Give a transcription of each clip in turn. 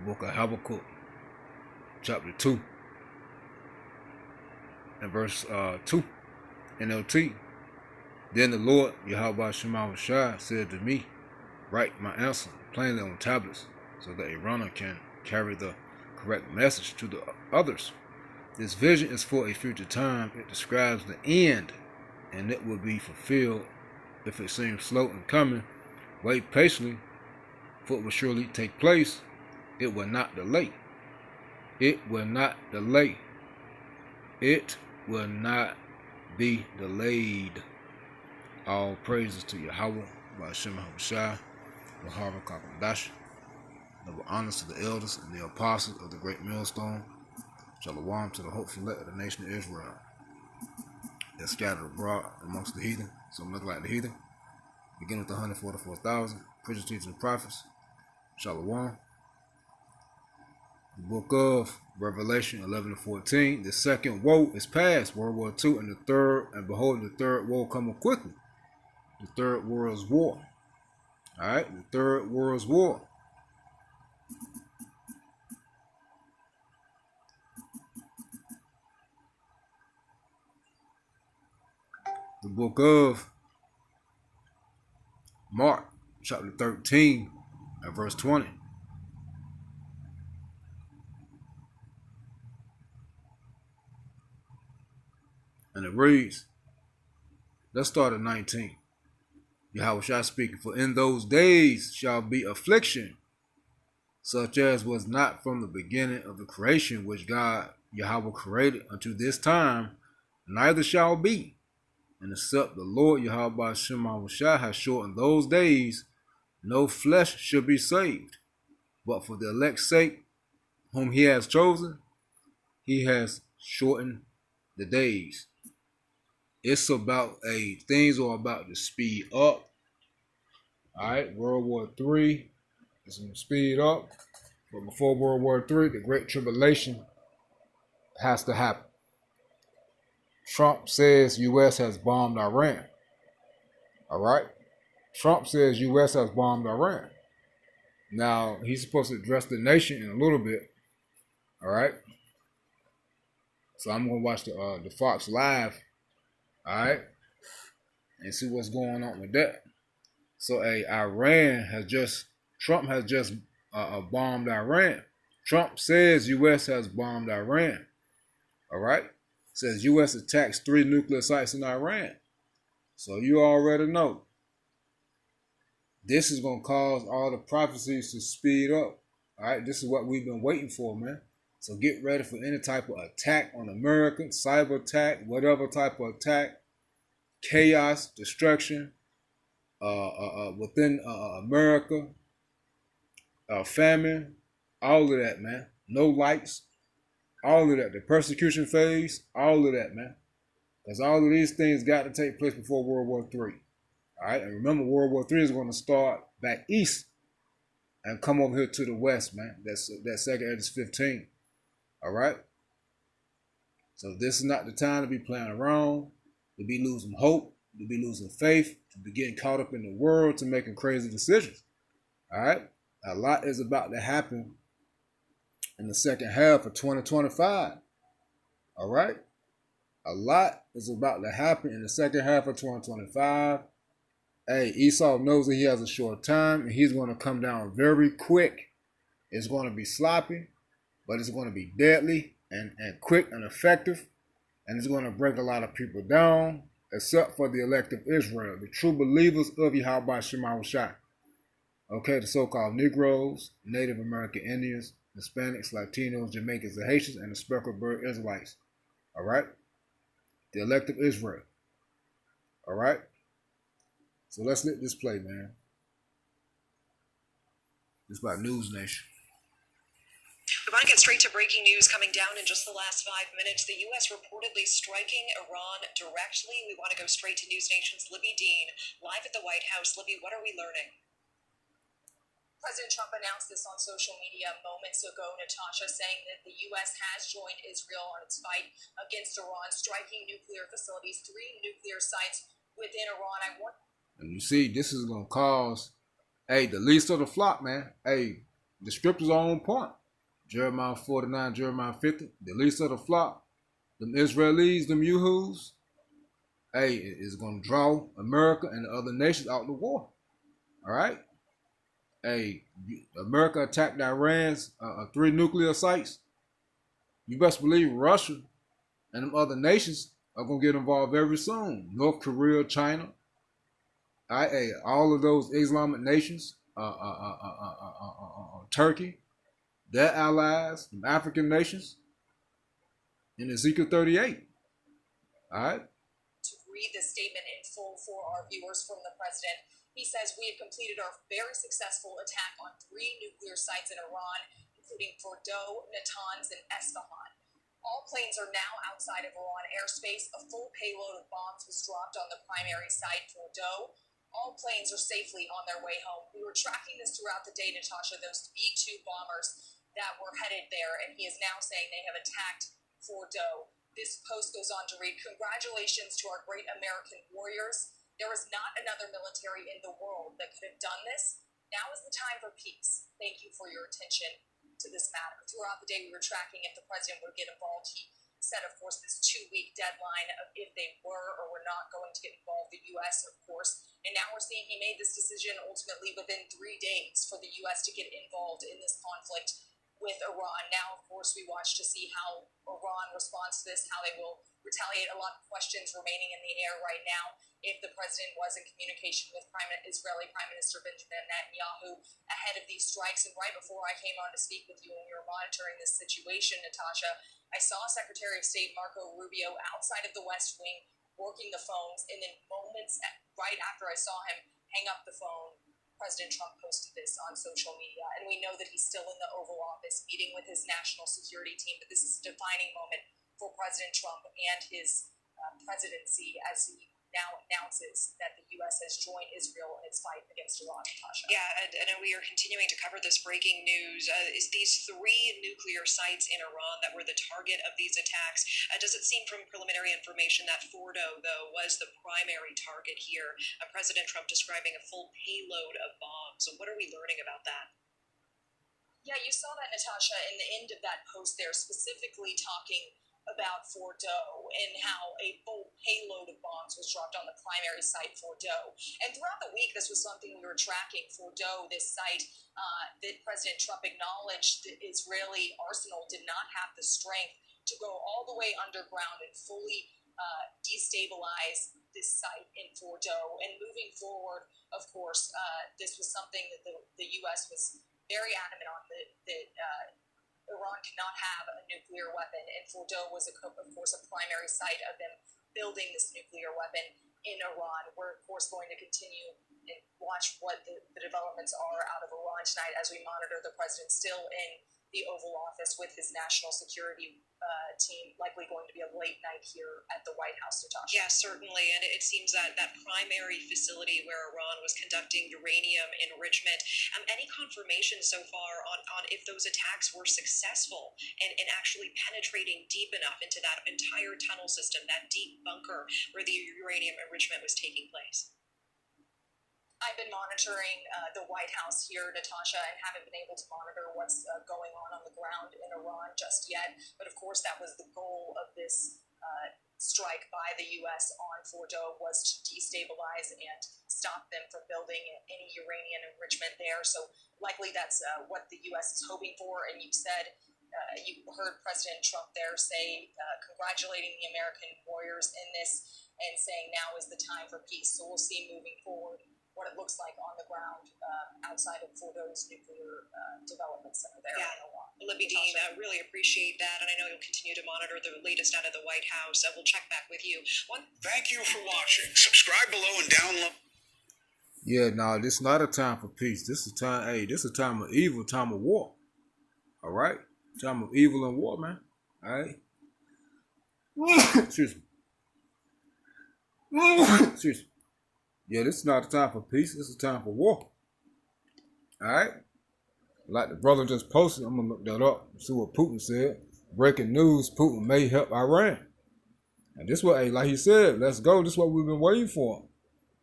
book of Habakkuk, chapter 2, and verse 2, NLT. Then the Lord, Yahweh Shema Shai, said to me, write my answer plainly on tablets, so that a runner can carry the correct message to the others. This vision is for a future time. It describes the end, and it will be fulfilled. If it seems slow in coming, wait patiently, for it will surely take place. It will not delay. It will not delay. It will not be delayed. All praises to Yahweh, by Shem Habushai, Mahara Kakandash. Double honors to the elders and the apostles of the great millstone. Shalom to the hopeful elect of the nation of Israel. They're scattered abroad amongst the heathen, some look like the heathen. Begin with the 144,000, preachers, teachers, and prophets. Shalom. The book of Revelation 11-14. The second woe is past, World War II, and the third, and behold, the third woe cometh quickly. The third world's war. Alright, the third world's war. The book of Mark, chapter 13, and verse 20. And it reads, let's start at 19. Yahweh Shai speaking, for in those days shall be affliction, such as was not from the beginning of the creation which God Yahweh created unto this time, neither shall be. And except the Lord Yahweh Shema Shai has shortened those days, no flesh shall be saved. But for the elect's sake, whom he has chosen, he has shortened the days. It's about things are about to speed up. Alright, World War III is going to speed up. But before World War III, the Great Tribulation has to happen. Trump says U.S. has bombed Iran. Alright? Trump says U.S. has bombed Iran. Now, he's supposed to address the nation in a little bit. Alright? So I'm going to watch the Fox Live. Alright? And see what's going on with that. So, Trump has just bombed Iran. Trump says U.S. has bombed Iran. Alright? Says U.S. attacks 3 nuclear sites in Iran. So you already know. This is going to cause all the prophecies to speed up. Alright? This is what we've been waiting for, man. So get ready for any type of attack on America, cyber attack, whatever type of attack, chaos, destruction within America, famine, all of that, man. No lights, all of that. The persecution phase, all of that, man. Because all of these things got to take place before World War III. All right, and remember, World War III is going to start back east and come over here to the west, man. That's second Edis 15. All right. So this is not the time to be playing around, to be losing hope, to be losing faith, to be getting caught up in the world, to making crazy decisions. All right. A lot is about to happen in the second half of 2025. All right. A lot is about to happen in the second half of 2025. Hey, Esau knows that he has a short time, and he's going to come down very quick. It's going to be sloppy, but it's going to be deadly and quick and effective. And it's going to break a lot of people down, except for the elect of Israel, the true believers of Yahweh Shema Shai. Okay, the so-called Negroes, Native American Indians, Hispanics, Latinos, Jamaicans, and Haitians, and the speckled bird Israelites. All right? The elect of Israel. All right? So let's let this play, man. This is about News Nation. We want to get straight to breaking news coming down in just the last 5 minutes. The U.S. reportedly striking Iran directly. We want to go straight to News Nation's Libby Dean, live at the White House. Libby, what are we learning? President Trump announced this on social media moments ago, Natasha, saying that the U.S. has joined Israel on its fight against Iran, striking nuclear facilities, 3 nuclear sites within Iran. And you see, this is going to cause, the least of the flock, man. The scriptures are on point. Jeremiah 49, Jeremiah 50, the least of the flock, them Israelis, them Yehus, hey, is going to draw America and the other nations out the war. All right? Hey, America attacked Iran's 3 nuclear sites. You best believe Russia and them other nations are going to get involved very soon. North Korea, China, hey, all of those Islamic nations, Turkey, their allies, them African nations, in Ezekiel 38. All right? To read the statement in full for our viewers from the president. He says, we have completed our very successful attack on 3 nuclear sites in Iran, including Fordow, Natanz, and Esfahan. All planes are now outside of Iran airspace. A full payload of bombs was dropped on the primary site, Fordow. All planes are safely on their way home. We were tracking this throughout the day, Natasha, those B-2 bombers that were headed there, and he is now saying they have attacked Fordow. This post goes on to read, congratulations to our great American warriors. There is not another military in the world that could have done this. Now is the time for peace. Thank you for your attention to this matter. Throughout the day, we were tracking if the president would get involved. He set, of course, this 2-week deadline of if they were or were not going to get involved, the U.S., of course. And now we're seeing he made this decision ultimately within 3 days for the U.S. to get involved in this conflict with Iran. Now, of course, we watch to see how Iran responds to this, how they will retaliate. A lot of questions remaining in the air right now. If the president was in communication with Israeli Prime Minister Benjamin Netanyahu ahead of these strikes. And right before I came on to speak with you when we were monitoring this situation, Natasha, I saw Secretary of State Marco Rubio outside of the West Wing working the phones. And then right after I saw him hang up the phone, President Trump posted this on social media, and we know that he's still in the Oval Office meeting with his national security team, but this is a defining moment for President Trump and his presidency as he now announces that the U.S. has joined Israel in its fight against Iran, Natasha. Yeah, and we are continuing to cover this breaking news. Is these 3 nuclear sites in Iran that were the target of these attacks? Does it seem from preliminary information that Fordo, though, was the primary target here? President Trump describing a full payload of bombs. So what are we learning about that? Yeah, you saw that, Natasha, in the end of that post there, specifically talking about Fordo and how a full payload of bombs was dropped on the primary site, Fordo. And throughout the week, this was something we were tracking. Fordo, this site that President Trump acknowledged the Israeli arsenal did not have the strength to go all the way underground and fully destabilize this site in Fordo. And moving forward, of course, this was something that the U.S. was very adamant on, that Iran cannot have a nuclear weapon, and Fordo was, of course, a primary site of them building this nuclear weapon in Iran. We're, of course, going to continue and watch what the developments are out of Iran tonight as we monitor the president still in the Oval Office with his national security team, likely going to be a late night here at the White House, Natasha. Yeah, certainly. And it seems that that primary facility where Iran was conducting uranium enrichment, any confirmation so far on if those attacks were successful in actually penetrating deep enough into that entire tunnel system, that deep bunker where the uranium enrichment was taking place? I've been monitoring the White House here, Natasha, and haven't been able to monitor what's going on the ground in Iran just yet. But of course, that was the goal of this strike by the U.S. on Fordo, was to destabilize and stop them from building any uranium enrichment there. So likely that's what the U.S. is hoping for. And you said, you heard President Trump there say, congratulating the American warriors in this and saying now is the time for peace. So we'll see moving forward what it looks like on the ground outside of Fordo's nuclear development center there in Iran. Libby Dean, I really appreciate that, and I know you'll continue to monitor the latest out of the White House. We'll check back with you. Thank you for watching. Subscribe below and download. Yeah, no, this is not a time for peace. This is time. Hey, this is a time of evil, time of war. All right, time of evil and war, man. All right. Excuse me. Excuse me. Yeah, this is not a time for peace. This is a time for war. All right? Like the brother just posted, I'm going to look that up and see what Putin said. Breaking news, Putin may help Iran. And this what, hey, like he said, let's go. This is what we've been waiting for.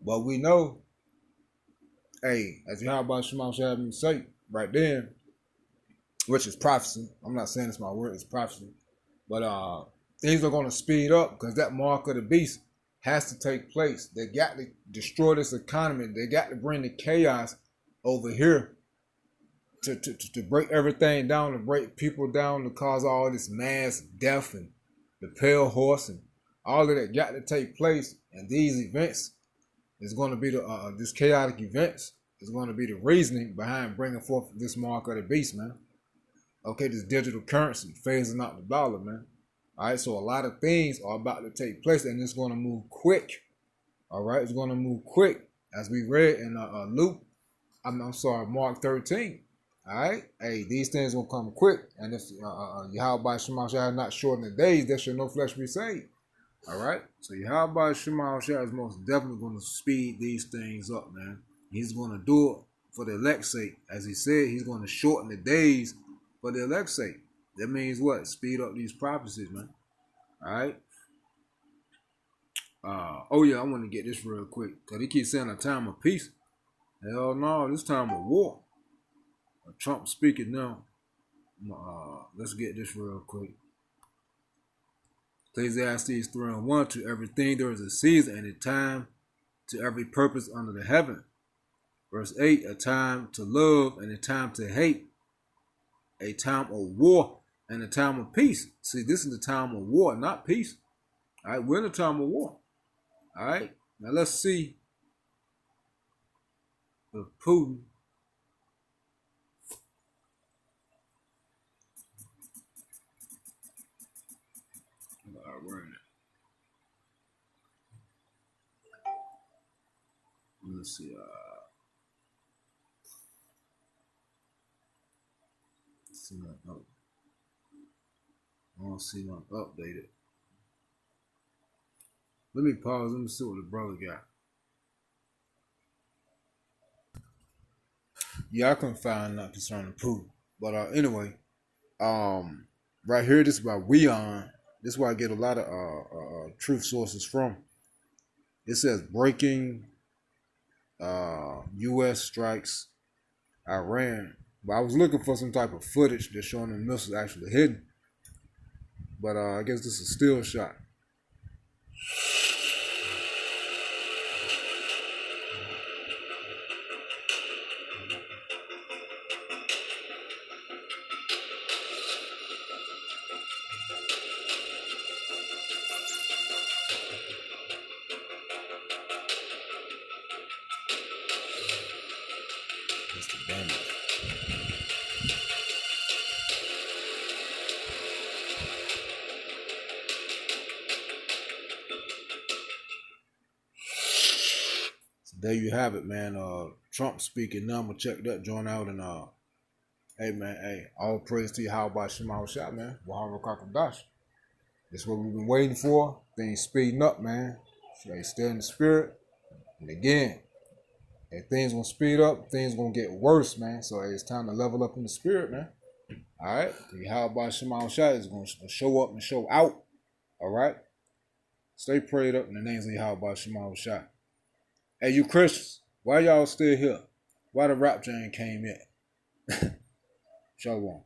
But we know, hey, as Yahweh Shema Shabbat say right then, which is prophecy. I'm not saying it's my word, it's prophecy. But things are going to speed up because that mark of the beast has to take place. They got to destroy this economy. They got to bring the chaos over here to break everything down, to break people down, to cause all this mass death and the pale horse and all of that got to take place. And these events is going to be this chaotic events is going to be the reasoning behind bringing forth this mark of the beast, man. Okay, this digital currency phasing out the dollar, man. All right, so a lot of things are about to take place, and it's going to move quick. All right, it's going to move quick, as we read in Mark 13. All right, hey, these things will come quick, and if Yahweh Shema Shah not shorten the days, there shall no flesh be saved. All right, so Yahweh Shema Shah is most definitely going to speed these things up, man. He's going to do it for the elect's sake. As he said, he's going to shorten the days for the elect's sake. That means what? Speed up these prophecies, man. All right. Oh yeah, I want to get this real quick because he keeps saying a time of peace. Hell no, this time of war. Trump speaking now. Let's get this real quick. Ecclesiastes 3:1, to everything there is a season and a time to every purpose under the heaven. Verse 8, a time to love and a time to hate, a time of war and a time of peace. See, this is the time of war, not peace. All right, we're in a time of war. All right, now let's see if Putin let's see. See that up. I don't see nothing updated. Let me pause. Let me see what the brother got. Yeah, I couldn't find nothing concerning Putin. But anyway, right here, this is about Weon. This is where I get a lot of truth sources from. It says breaking U.S. strikes Iran. But I was looking for some type of footage that's showing the missiles actually hitting. But I guess this is a still shot. That's the damage. So there you have it, man. Trump speaking number. Check that joint out. And hey, man, hey, all praise to Yahweh Shema Shah, man. Wahara Kakadash. That's what we've been waiting for. Things speeding up, man. Stay in the spirit. And again, if things gonna speed up, things gonna get worse, man. So it's time to level up in the spirit, man. All right? Yahweh Shema Shah is gonna show up and show out. All right? Stay prayed up in the names of Yahweh Shema Shah. Hey, you Christians, why y'all still here? Why the rapture ain't came yet? Shalom.